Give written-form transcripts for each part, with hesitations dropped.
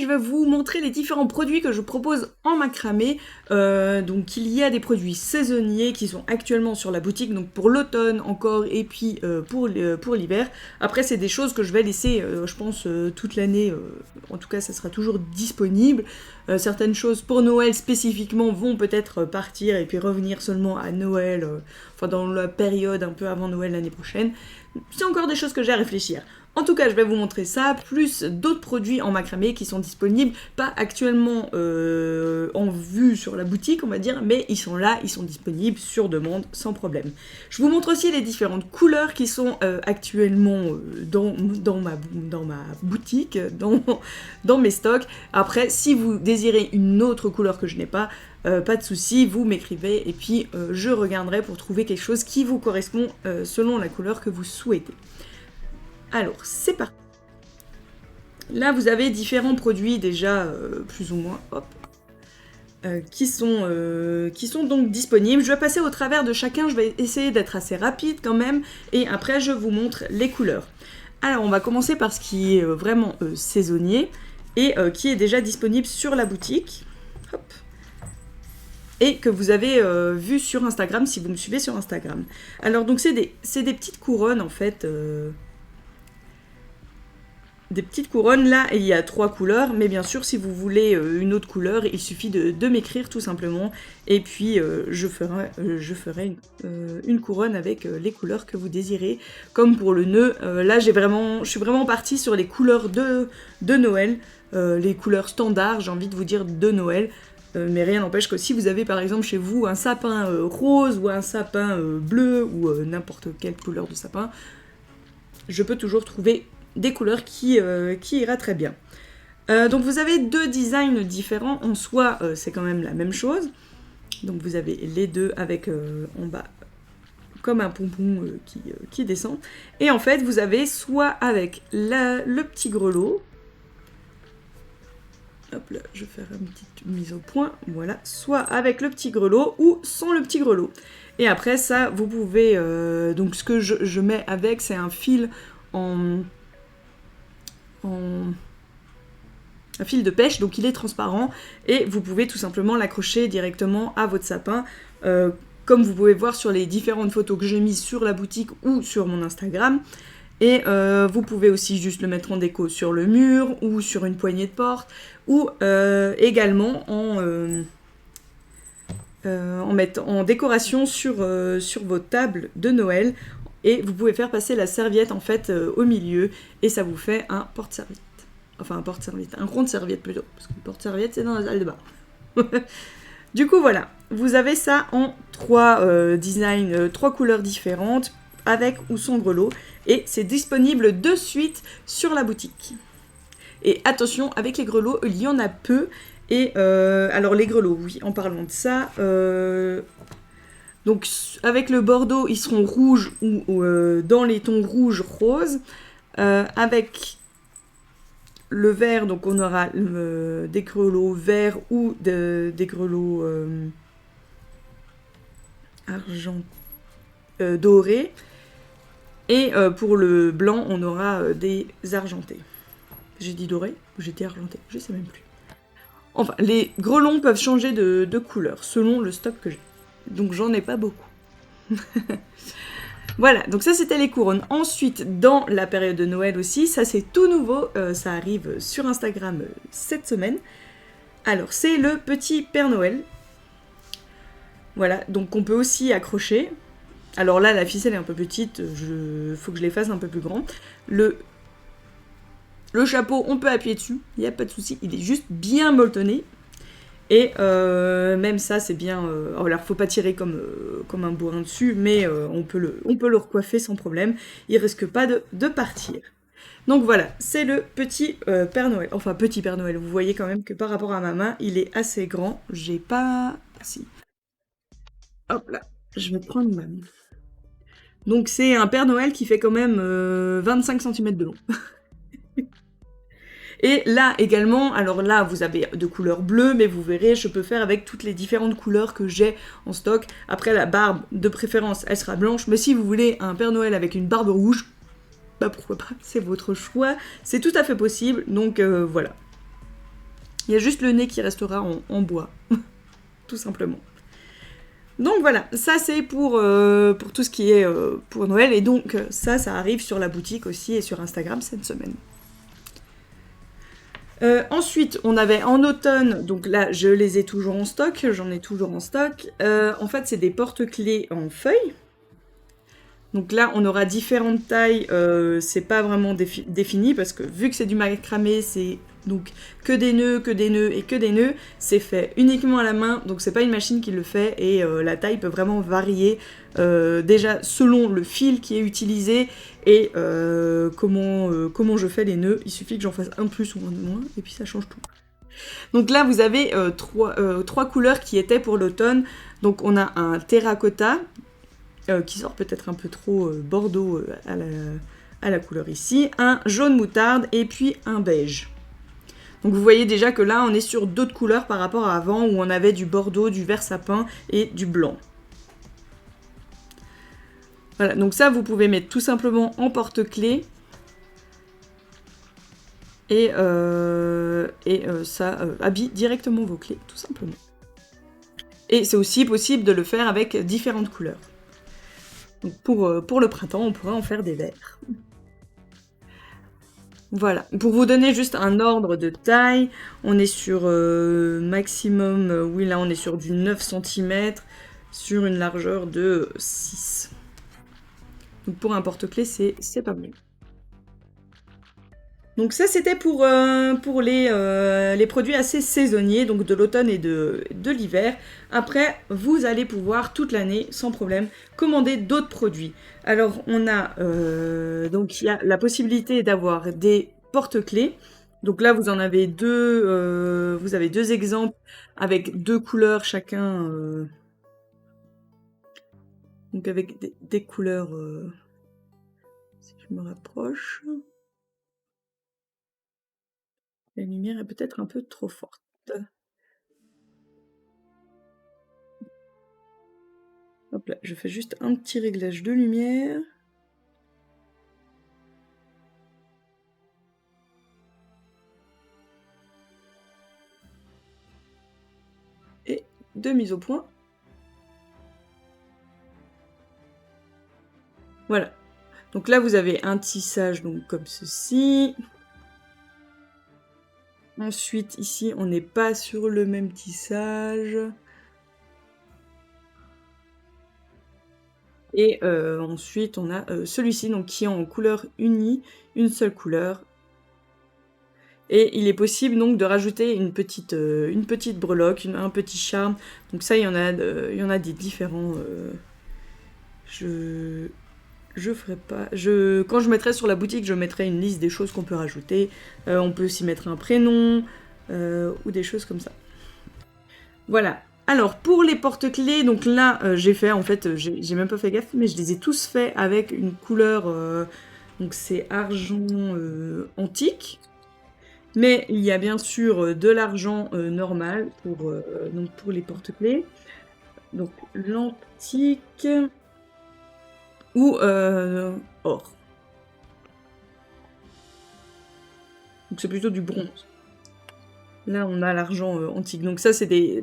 je vais vous montrer les différents produits que je propose en macramé. Donc il y a des produits saisonniers qui sont actuellement sur la boutique, donc pour l'automne encore, et puis pour l'hiver. Après c'est des choses que je vais laisser, je pense, toute l'année, en tout cas ça sera toujours disponible. Certaines choses pour Noël spécifiquement vont peut-être partir et puis revenir seulement à Noël, enfin dans la période un peu avant Noël l'année prochaine. C'est encore des choses que j'ai à réfléchir. En tout cas, je vais vous montrer ça, plus d'autres produits en macramé qui sont disponibles, pas actuellement en vue sur la boutique, on va dire, mais ils sont là, ils sont disponibles sur demande, sans problème. Je vous montre aussi les différentes couleurs qui sont actuellement dans ma boutique, dans mes stocks. Après, si vous désirez une autre couleur que je n'ai pas de souci, vous m'écrivez et puis je regarderai pour trouver quelque chose qui vous correspond selon la couleur que vous souhaitez. Alors, c'est parti. Là, vous avez différents produits déjà, plus ou moins, hop, qui sont donc disponibles. Je vais passer au travers de chacun, je vais essayer d'être assez rapide quand même, et après je vous montre les couleurs. Alors, on va commencer par ce qui est vraiment saisonnier, et qui est déjà disponible sur la boutique. Hop. Et que vous avez vu sur Instagram, si vous me suivez sur Instagram. Alors, donc c'est des petites couronnes, en fait... Des petites couronnes, là il y a 3 couleurs, mais bien sûr si vous voulez une autre couleur, il suffit de m'écrire tout simplement, et puis je ferai une couronne avec les couleurs que vous désirez. Comme pour le nœud, là je suis vraiment partie sur les couleurs de Noël, les couleurs standards, j'ai envie de vous dire, de Noël. Mais rien n'empêche que si vous avez par exemple chez vous un sapin rose ou un sapin bleu ou n'importe quelle couleur de sapin, je peux toujours trouver des couleurs qui ira très bien. Donc vous avez 2 designs différents, en soi c'est quand même la même chose. Donc vous avez les deux avec en bas comme un pompon qui descend. Et en fait vous avez soit avec le petit grelot, hop là, je vais faire une petite mise au point, voilà, soit avec le petit grelot ou sans le petit grelot. Et après ça vous pouvez, donc ce que je mets avec, c'est un fil un fil de pêche, donc il est transparent et vous pouvez tout simplement l'accrocher directement à votre sapin, comme vous pouvez voir sur les différentes photos que j'ai mises sur la boutique ou sur mon Instagram. Et vous pouvez aussi juste le mettre en déco sur le mur ou sur une poignée de porte, ou également en mettre en décoration sur votre table de Noël. Et vous pouvez faire passer la serviette en fait au milieu, et ça vous fait un porte-serviette. Enfin un porte-serviette, un rond-serviette plutôt, parce que le porte-serviette c'est dans la salle de bain. Du coup voilà, vous avez ça en 3 designs, 3 couleurs différentes, avec ou sans grelot, et c'est disponible de suite sur la boutique. Et attention, avec les grelots, il y en a peu, et alors les grelots, oui, en parlant de ça... Donc avec le bordeaux, ils seront rouges ou dans les tons rouge-rose. Avec le vert, donc on aura des grelots verts ou des grelots dorés. Et pour le blanc, on aura des argentés. J'ai dit doré ou j'ai dit argenté, je sais même plus. Enfin, les grelons peuvent changer de couleur selon le stock que j'ai. Donc j'en ai pas beaucoup. Voilà, donc ça c'était les couronnes. Ensuite, dans la période de Noël aussi, ça c'est tout nouveau, ça arrive sur Instagram cette semaine. Alors c'est le petit Père Noël. Voilà, donc on peut aussi accrocher. Alors là, la ficelle est un peu petite, faut que je les fasse un peu plus grand. Le chapeau, on peut appuyer dessus, il n'y a pas de souci, il est juste bien molletonné. Et même ça c'est bien, alors faut pas tirer comme un bourrin dessus, mais on peut le recoiffer sans problème, il risque pas de partir. Donc voilà, c'est le petit Père Noël, enfin petit Père Noël, vous voyez quand même que par rapport à ma main, il est assez grand, j'ai pas... si. Hop là, je vais prendre ma main. Donc c'est un Père Noël qui fait quand même 25 cm de long. Et là également, alors là vous avez de couleur bleue, mais vous verrez, je peux faire avec toutes les différentes couleurs que j'ai en stock. Après la barbe, de préférence, elle sera blanche, mais si vous voulez un Père Noël avec une barbe rouge, bah pourquoi pas, c'est votre choix, c'est tout à fait possible, donc voilà. Il y a juste le nez qui restera en bois, tout simplement. Donc voilà, ça c'est pour tout ce qui est pour Noël. Et donc ça arrive sur la boutique aussi et sur Instagram cette semaine. Ensuite, on avait en automne, donc là je les ai toujours en stock, j'en ai toujours en stock. En fait, c'est des porte-clés en feuilles. Donc là, on aura différentes tailles, c'est pas vraiment défini parce que vu que c'est du macramé, c'est donc que des nœuds et que des nœuds. C'est fait uniquement à la main, donc c'est pas une machine qui le fait et la taille peut vraiment varier déjà selon le fil qui est utilisé et comment je fais les nœuds. Il suffit que j'en fasse un plus ou un moins et puis ça change tout. Donc là, vous avez trois couleurs qui étaient pour l'automne. Donc on a un terracotta qui sort peut-être un peu trop bordeaux à la couleur ici, un jaune moutarde et puis un beige. Donc vous voyez déjà que là on est sur d'autres couleurs par rapport à avant où on avait du bordeaux, du vert sapin et du blanc. Voilà, donc ça vous pouvez mettre tout simplement en porte-clés et ça habille directement vos clés tout simplement. Et c'est aussi possible de le faire avec différentes couleurs. Donc pour le printemps, on pourrait en faire des verts. Voilà, pour vous donner juste un ordre de taille, on est sur maximum, oui là on est sur du 9 cm sur une largeur de 6. Donc pour un porte-clés, c'est pas mal. Donc ça c'était pour les produits assez saisonniers, donc de l'automne et de l'hiver. Après, vous allez pouvoir toute l'année, sans problème, commander d'autres produits. Alors on a, donc il y a la possibilité d'avoir des porte-clés. Donc là vous en avez deux, vous avez deux exemples avec deux couleurs chacun. Donc avec des couleurs, si je me rapproche... La lumière est peut-être un peu trop forte. Hop là, je fais juste un petit réglage de lumière. Et de mise au point. Voilà. Donc là, vous avez un tissage donc comme ceci. Ensuite, ici, on n'est pas sur le même tissage. Et ensuite, on a celui-ci donc qui est en couleur unie, une seule couleur. Et il est possible donc de rajouter une petite breloque, un petit charme. Donc ça, il y en a des différents. Je ferai pas. Quand je mettrai sur la boutique, je mettrai une liste des choses qu'on peut rajouter. On peut aussi mettre un prénom ou des choses comme ça. Voilà. Alors pour les porte-clés, donc là j'ai fait en fait, j'ai même pas fait gaffe, mais je les ai tous faits avec une couleur. Donc c'est argent antique. Mais il y a bien sûr de l'argent normal pour les porte-clés. Donc l'antique ou or. Donc c'est plutôt du bronze. Là, on a l'argent antique. Donc ça,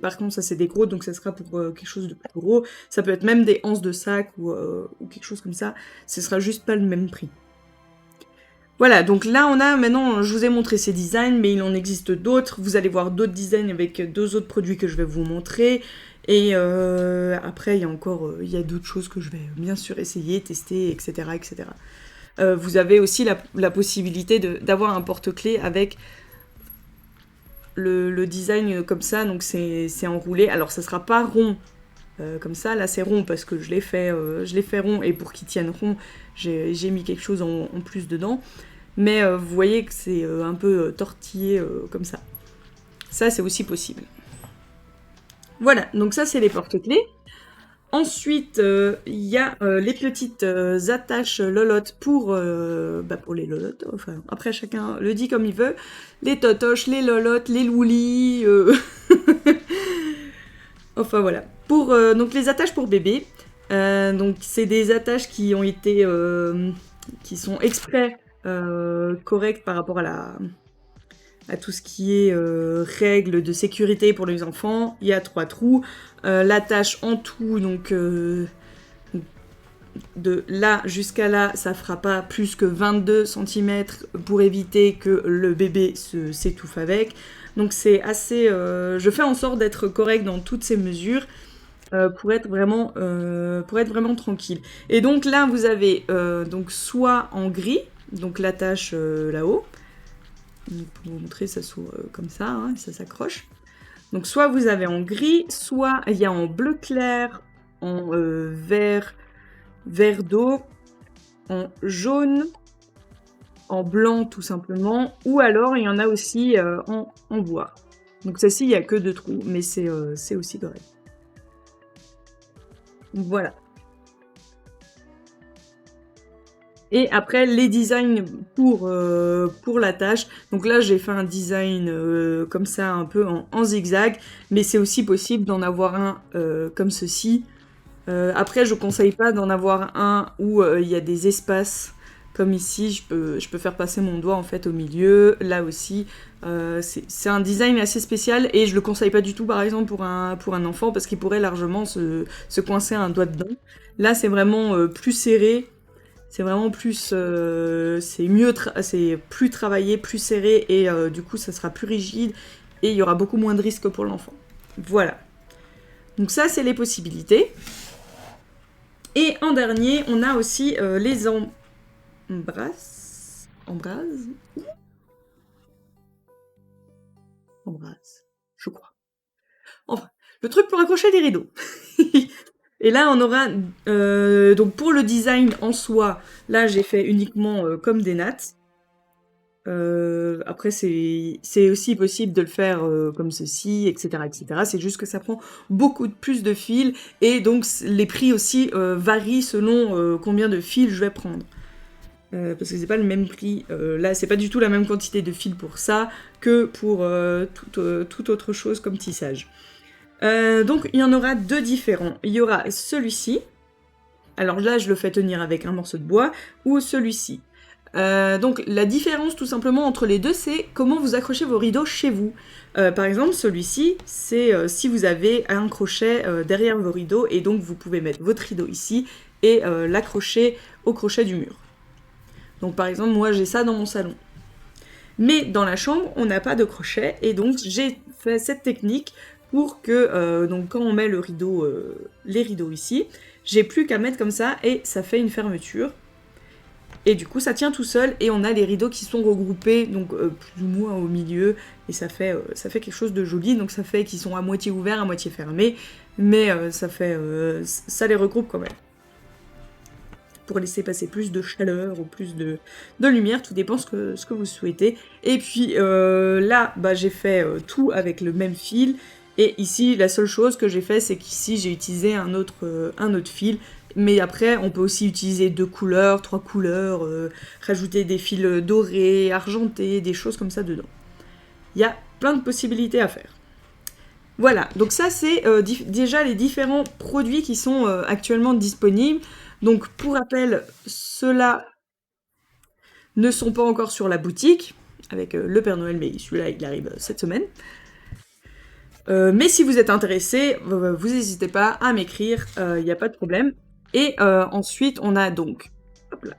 par contre, ça c'est des gros, donc ça sera pour quelque chose de plus gros. Ça peut être même des anses de sac ou quelque chose comme ça. Ce sera juste pas le même prix. Voilà, donc là on a maintenant, je vous ai montré ces designs, mais il en existe d'autres. Vous allez voir d'autres designs avec deux autres produits que je vais vous montrer. Et après, il y a d'autres choses que je vais bien sûr essayer, tester, etc. etc. Vous avez aussi la possibilité d'avoir un porte-clés avec le design comme ça, donc c'est enroulé. Alors ça sera pas rond comme ça, là c'est rond parce que je l'ai fait rond, et pour qu'il tienne rond, j'ai mis quelque chose en plus dedans. Mais vous voyez que c'est un peu tortillé comme ça. Ça c'est aussi possible. Voilà, donc ça c'est les porte-clés. Ensuite, il y a les petites attaches lolottes pour les lolottes. Enfin, après, chacun le dit comme il veut. Les totoches, les lolottes, les loulis. Enfin, voilà. Pour donc les attaches pour bébé. Donc, c'est des attaches qui ont été... qui sont exprès correctes par rapport à à tout ce qui est règles de sécurité pour les enfants. Il y a 3 trous. L'attache en tout, donc de là jusqu'à là, ça fera pas plus que 22 cm pour éviter que le bébé s'étouffe avec. Donc c'est assez... je fais en sorte d'être correcte dans toutes ces mesures pour être vraiment tranquille. Et donc là, vous avez donc soit en gris, donc l'attache là-haut. Donc, pour vous montrer, ça s'ouvre comme ça, hein, ça s'accroche. Donc soit vous avez en gris, soit il y a en bleu clair, en vert d'eau, en jaune, en blanc tout simplement, ou alors il y en a aussi en bois. Donc celle-ci, il n'y a que 2 trous, mais c'est aussi correct. Voilà. Et après, les designs pour la tâche. Donc là, j'ai fait un design comme ça, un peu en zigzag, mais c'est aussi possible d'en avoir un comme ceci. Après, je conseille pas d'en avoir un où il y a des espaces comme ici. Je peux faire passer mon doigt en fait au milieu. Là aussi, c'est un design assez spécial et je le conseille pas du tout, par exemple pour un enfant parce qu'il pourrait largement se coincer un doigt dedans. Là, c'est vraiment plus serré. C'est vraiment plus, c'est plus travaillé, plus serré et du coup, ça sera plus rigide et il y aura beaucoup moins de risques pour l'enfant. Voilà. Donc ça, c'est les possibilités. Et en dernier, on a aussi les embrasses. Embrasses, je crois. Enfin, le truc pour accrocher des rideaux. Et là, on aura... donc pour le design en soi, là, j'ai fait uniquement comme des nattes. Après, c'est aussi possible de le faire comme ceci, etc., etc. C'est juste que ça prend beaucoup plus de fils et donc les prix aussi varient selon combien de fils je vais prendre. Parce que c'est pas le même prix. Là, c'est pas du tout la même quantité de fils pour ça que pour toute autre chose comme tissage. Donc, il y en aura 2 différents. Il y aura celui-ci. Alors là, je le fais tenir avec un morceau de bois ou celui-ci. Donc la différence tout simplement entre les deux, c'est comment vous accrochez vos rideaux chez vous. Par exemple, celui-ci, c'est si vous avez un crochet derrière vos rideaux et donc vous pouvez mettre votre rideau ici et l'accrocher au crochet du mur. Donc par exemple, moi j'ai ça dans mon salon. Mais dans la chambre, on n'a pas de crochet et donc j'ai fait cette technique pour que donc quand on met le rideau, les rideaux ici, j'ai plus qu'à mettre comme ça et ça fait une fermeture. Et du coup, ça tient tout seul et on a les rideaux qui sont regroupés, donc plus ou moins au milieu, et ça fait quelque chose de joli. Donc ça fait qu'ils sont à moitié ouverts, à moitié fermés, mais ça les regroupe quand même. Pour laisser passer plus de chaleur ou plus de lumière, tout dépend ce que vous souhaitez. Et puis là, bah, j'ai fait tout avec le même fil. Et ici, la seule chose que j'ai fait, c'est qu'ici, j'ai utilisé un autre fil. Mais après, on peut aussi utiliser 2 couleurs, 3 couleurs, rajouter des fils dorés, argentés, des choses comme ça dedans. Il y a plein de possibilités à faire. Voilà, donc ça c'est déjà les différents produits qui sont actuellement disponibles. Donc pour rappel, ceux-là ne sont pas encore sur la boutique, avec le Père Noël, mais celui-là il arrive cette semaine. Mais si vous êtes intéressé, vous n'hésitez pas à m'écrire, il n'y a pas de problème. Et ensuite, on a donc hop là,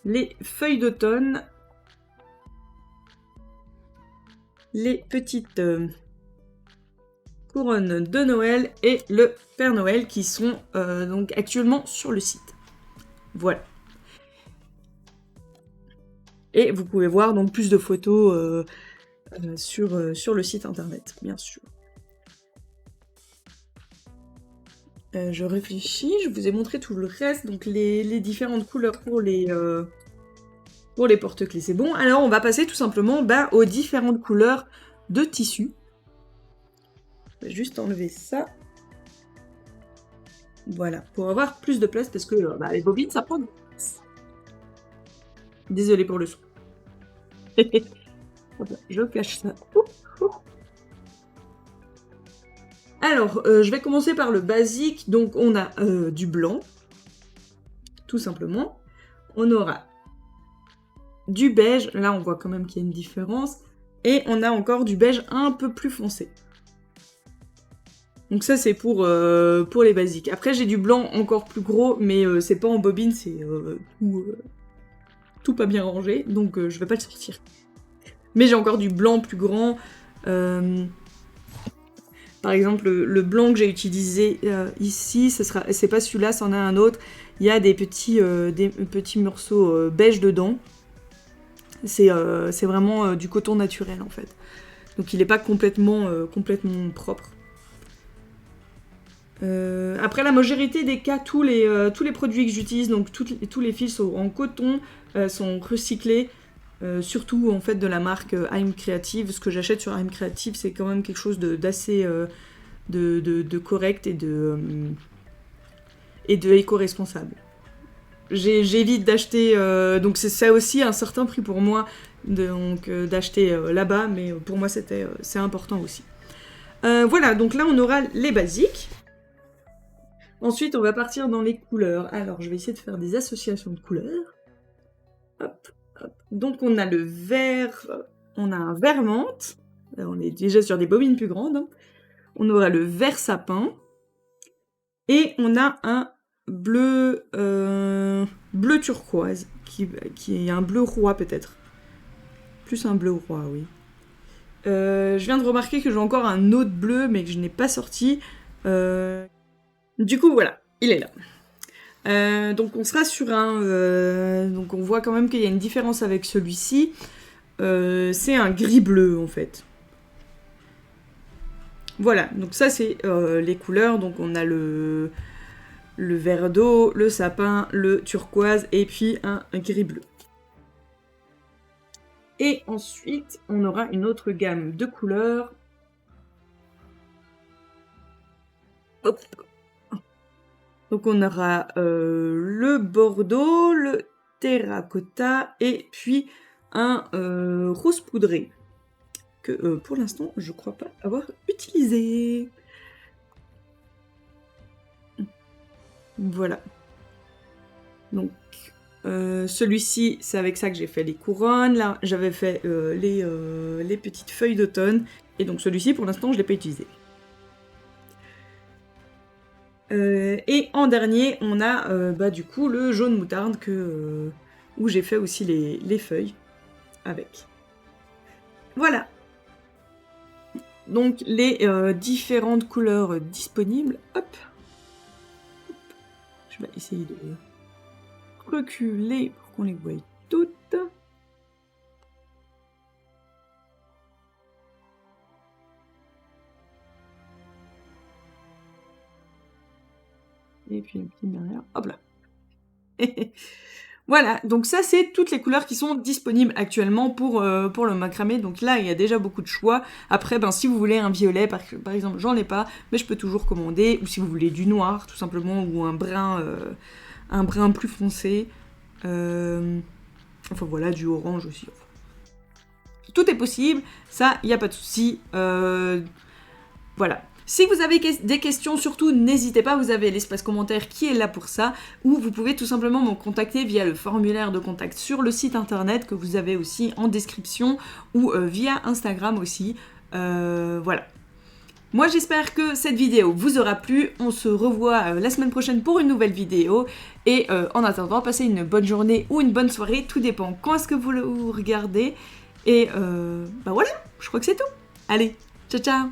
les feuilles d'automne, les petites couronnes de Noël et le Père Noël qui sont donc actuellement sur le site. Voilà. Et vous pouvez voir donc plus de photos sur le site internet, bien sûr. Je réfléchis, je vous ai montré tout le reste, donc les différentes couleurs pour les porte-clés, c'est bon. Alors on va passer tout simplement aux différentes couleurs de tissu. Je vais juste enlever ça. Voilà, pour avoir plus de place, parce que les bobines, ça prend de place. Désolée pour le son. Je cache ça. Alors, je vais commencer par le basique. Donc, on a du blanc, tout simplement. On aura du beige, là on voit quand même qu'il y a une différence, et on a encore du beige un peu plus foncé. Donc ça c'est pour les basiques. Après j'ai du blanc encore plus gros, mais c'est pas en bobine, c'est tout pas bien rangé, donc je vais pas le sortir. Mais j'ai encore du blanc plus grand. Par exemple, le blanc que j'ai utilisé ici, c'est pas celui-là, c'en a un autre. Il y a des petits morceaux beige dedans. C'est vraiment du coton naturel en fait. Donc il n'est pas complètement propre. Après la majorité des cas, tous les produits que j'utilise, donc tous les fils sont en coton, sont recyclés. Surtout en fait de la marque I'm Creative. Ce que j'achète sur I'm Creative, c'est quand même quelque chose d'assez de correct et de éco-responsable. J'évite d'acheter, donc c'est ça aussi un certain prix pour moi d'acheter là-bas, mais pour moi c'est important aussi. Voilà, donc là on aura les basiques. Ensuite on va partir dans les couleurs. Alors je vais essayer de faire des associations de couleurs. Hop. Donc on a le vert, on a un vert menthe, on est déjà sur des bobines plus grandes, hein. On aura le vert sapin, et on a un bleu turquoise, qui est un bleu roi peut-être. Plus un bleu roi, oui. Je viens de remarquer que j'ai encore un autre bleu, mais que je n'ai pas sorti. Du coup voilà, il est là. Donc on sera sur donc on voit quand même qu'il y a une différence avec celui-ci. C'est un gris-bleu en fait. Voilà, donc ça c'est les couleurs. Donc on a le vert d'eau, le sapin, le turquoise et puis un gris-bleu. Et ensuite on aura une autre gamme de couleurs. Hop. Donc on aura le bordeaux, le terracotta et puis un rose poudré que pour l'instant je crois pas avoir utilisé. Voilà. Donc celui-ci c'est avec ça que j'ai fait les couronnes. Là j'avais fait les petites feuilles d'automne et donc celui-ci pour l'instant je l'ai pas utilisé. Et en dernier, on a du coup le jaune moutarde où j'ai fait aussi les feuilles avec. Voilà. Donc les différentes couleurs disponibles. Hop. Je vais essayer de reculer pour qu'on les voie toutes. Et puis une petite derrière, hop là. Voilà, donc ça c'est toutes les couleurs qui sont disponibles actuellement pour le macramé. Donc là il y a déjà beaucoup de choix. Après si vous voulez un violet par exemple, j'en ai pas, mais je peux toujours commander. Ou si vous voulez du noir tout simplement, ou un brun plus foncé. Enfin voilà, du orange aussi. Tout est possible, ça il n'y a pas de souci. Voilà. Si vous avez des questions, surtout n'hésitez pas, vous avez l'espace commentaire qui est là pour ça, ou vous pouvez tout simplement me contacter via le formulaire de contact sur le site internet que vous avez aussi en description, ou via Instagram aussi. Voilà. Moi j'espère que cette vidéo vous aura plu, on se revoit la semaine prochaine pour une nouvelle vidéo, et en attendant, passez une bonne journée ou une bonne soirée, tout dépend quand est-ce que vous le regardez, et voilà, je crois que c'est tout. Allez, ciao ciao.